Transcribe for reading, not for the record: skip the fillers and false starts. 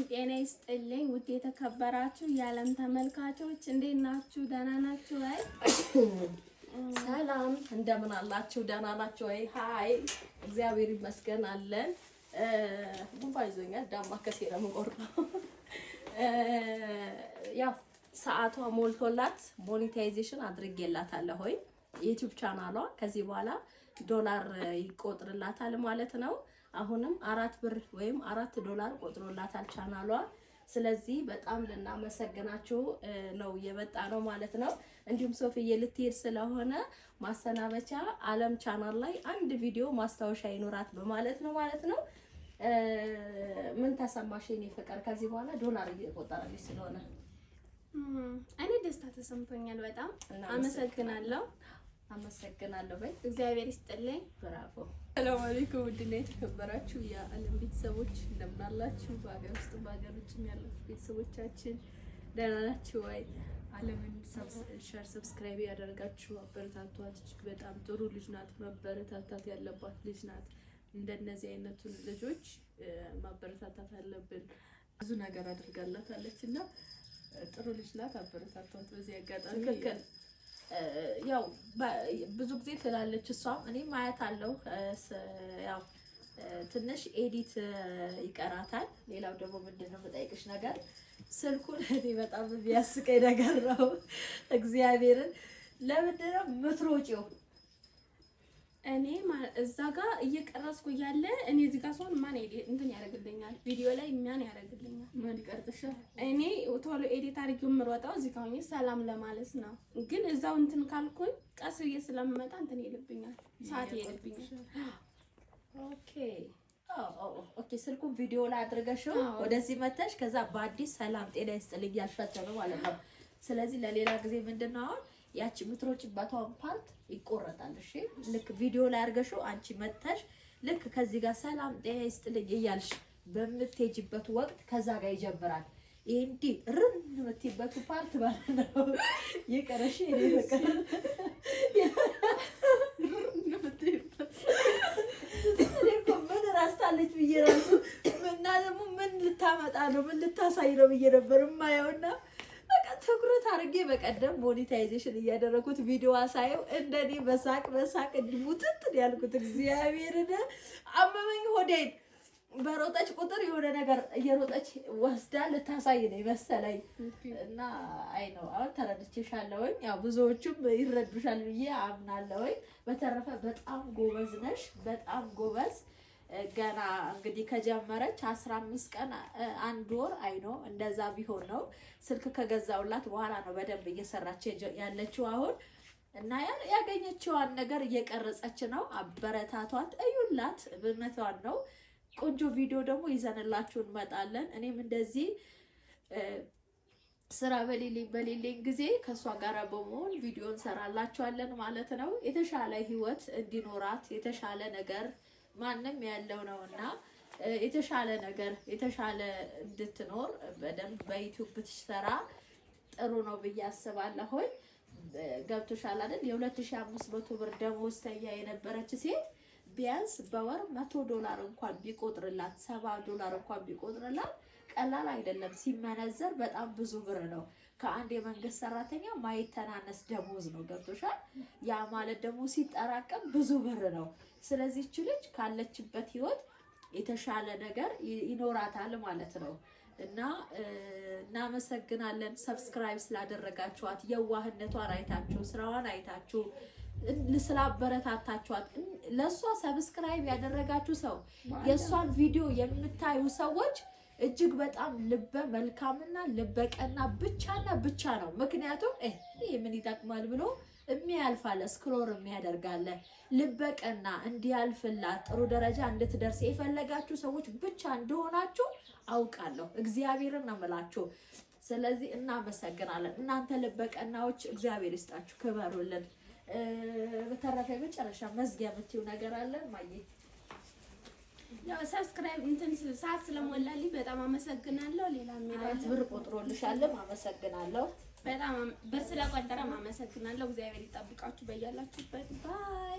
ጤና ይስጥልኝ ውድ የተከበራችሁ የዓለም ተመልካቾች እንዴት ናችሁ? ደህና ናችሁ ወይ? ሰላም እንደምን አላችሁ? ደህና ናችሁ ወይ? ሃይ እግዚአብሔር ይመስገን አለን። ጉንፋን ይዞኛል። ዳማ ከሴራ መቆርጠው ያው ሰዓቷ ሞልቶላት ሞኔታይዜሽን አድርጌላታለሁ ሆይ ዩቲዩብ ቻናሏ ከዚህ በኋላ ዶላር ይቆጥርላታል ማለት ነው። አሁንም 4 ብር ወይም $4 ቆጥሮላታል ቻናሏ። ስለዚህ በጣም ልናመሰግናችሁ ነው የመጣ ነው ማለት ነው። እንዲሁም ሶፊዬ ልትሄድ ስለሆነ ማሰናበቻ ዓለም ቻናል ላይ አንድ ቪዲዮ ማስታወሻ ይኖራት በማለት ነው ማለት ነው። ምን ተሰማሽ የኔ ፍቅር? ከዚህ በኋላ ዶላር እየቆጠረልሽ ስለሆነ እኔ ደስታ ተሰምቶኛል። በጣም አመሰግናለሁ። አመሰግናለሁ። በይ እግዚአብሔር ይስጥልኝ። ብራቮ። ሰላም አለይኩም ውድና የተከበራችሁ የዓለም ቤተሰቦች እንደምን አላችሁ? በሀገር ውስጥ በሀገር ውጭም ያላችሁ ቤተሰቦቻችን ደህና ናችሁ ወይ? ዓለምን ሼር ሰብስክራይብ ያደርጋችሁ አበረታቷት። እጅግ በጣም ጥሩ ልጅ ናት። መበረታታት ያለባት ልጅ ናት። እንደነዚህ አይነቱን ልጆች ማበረታታት አለብን። ብዙ ነገር አድርጋላታለች እና ጥሩ ልጅ ናት። አበረታቷት። በዚህ አጋጣሚ ያው ብዙ ጊዜ ትላለች እሷም እኔ ማየት አለው። ያው ትንሽ ኤዲት ይቀራታል። ሌላው ደግሞ ምንድነው የምጠይቅሽ ነገር ስልኩን እኔ በጣም የሚያስቀኝ ነገር ነው። እግዚአብሔርን ለምንድን ነው የምትሮጪው? እኔ እዛ ጋር እየቀረስኩ እያለ እኔ እዚህ ጋር ሰውን ማን እንትን ያደርግልኛል? ቪዲዮ ላይ ማን ያደርግልኛል? ማን ይቀርጥሻል? እኔ ቶሎ ኤዲት አድርጌው የምሮጠው እዚህ ጋር ሆኜ ሰላም ለማለት ነው። ግን እዛው እንትን ካልኩኝ ቀስ ብዬ ስለምመጣ እንትን ይልብኛል፣ ሰዓት ይልብኛል። ኦኬ ኦኬ። ስልኩን ቪዲዮ ላይ አድርገሽው ወደዚህ መተሽ ከዛ በአዲስ ሰላም ጤና ይስጥልኝ ያልሻቸው ነው ማለት ነው። ስለዚህ ለሌላ ጊዜ ምንድነው አሁን ያቺ ምትሮጭባቷን ፓርት ይቆረጣል። እሺ ልክ ቪዲዮ ላይ አድርገሽው አንቺ መተሽ ልክ ከዚህ ጋር ሰላም ጤና ይስጥልኝ እያልሽ በምትሄጂበት ወቅት ከዛ ጋር ይጀምራል። ይሄ እንዲ ርን የምትይበት ፓርት ማለት ነው። ይቀርሽ እኔ በቃ ምን ራስታለች ብዬ ራሱ እና ደግሞ ምን ልታመጣ ነው ምን ልታሳይ ነው ብዬ ነበር የማየውና ትኩረት አድርጌ በቀደም ሞኔታይዜሽን እያደረኩት ቪዲዮ አሳየው እንደኔ በሳቅ እንዲሙትት ያልኩት እግዚአብሔርን አመመኝ ሆዴን። በሮጠች ቁጥር የሆነ ነገር እየሮጠች ወስዳ ልታሳይ ነው መሰለኝ እና አይ ነው አሁን ተረድቼሻለሁኝ። ያው ብዙዎቹም ይረዱሻል ብዬ አምናለሁኝ። በተረፈ በጣም ጎበዝ ነሽ፣ በጣም ጎበዝ። ገና እንግዲህ ከጀመረች 15 ቀን 1 ወር አይ ነው እንደዛ ቢሆን ነው ስልክ ከገዛውላት በኋላ ነው በደንብ እየሰራች ያለችው አሁን እና ያገኘችዋን ነገር እየቀረጸች ነው። አበረታቷት፣ እዩላት። በእውነቷን ነው። ቆንጆ ቪዲዮ ደግሞ ይዘንላችሁ እንመጣለን። እኔም እንደዚህ ስራ በሌለኝ ጊዜ ከሷ ጋር በመሆን ቪዲዮ እንሰራላችኋለን ማለት ነው። የተሻለ ህይወት እንዲኖራት የተሻለ ነገር ማንም ያለው ነውና የተሻለ ነገር የተሻለ እንድትኖር በደንብ በዩቲዩብ ብትሰራ ጥሩ ነው ብዬ አስባለሁ። ገብቶሻል አይደል? የ2500 ብር ደሞዝተኛ የነበረች ሴት ቢያንስ በወር $100 እንኳን ቢቆጥርላት $70 እንኳን ቢቆጥርላት ቀላል አይደለም። ሲመነዘር በጣም ብዙ ብር ነው። ከአንድ የመንግስት ሰራተኛ ማይተናነስ ደሞዝ ነው። ገብቶሻል? ያ ማለት ደግሞ ሲጠራቀም ብዙ ብር ነው። ስለዚህ እቺ ልጅ ካለችበት ህይወት የተሻለ ነገር ይኖራታል ማለት ነው። እና እናመሰግናለን ሰብስክራይብ ስላደረጋችኋት፣ የዋህነቷን አይታችሁ፣ ስራዋን አይታችሁ ስላበረታታችኋት። ለሷ ሰብስክራይብ ያደረጋችሁ ሰው የሷን ቪዲዮ የምታዩ ሰዎች እጅግ በጣም ልበ መልካምና ልበቀና ብቻ ነው። ምክንያቱም ይሄ ምን ይጠቅማል ብሎ የሚያልፋለ ስክሮል የሚያደርጋለ ልበቀና እንዲያልፍላት ጥሩ ደረጃ እንድትደርስ የፈለጋችሁ ሰዎች ብቻ እንደሆናችሁ አውቃለሁ። እግዚአብሔርን ነው የምላችሁ። ስለዚህ እናመሰግናለን። እናንተ ልበቀናዎች እግዚአብሔር ይስጣችሁ፣ ክበሩልን። በተረፈ መጨረሻ መዝጊያ የምትይው ነገር አለ ማየ? ያው ሰብስክራይብ እንትን ሰዓት ስለሞላልኝ በጣም አመሰግናለሁ። ሌላ ምን ብር ቆጥሮልሻል? አመሰግናለሁ። በጣም በስለቆጠረም አመሰግናለሁ። እግዚአብሔር ይጠብቃችሁ በያላችሁበት። ባይ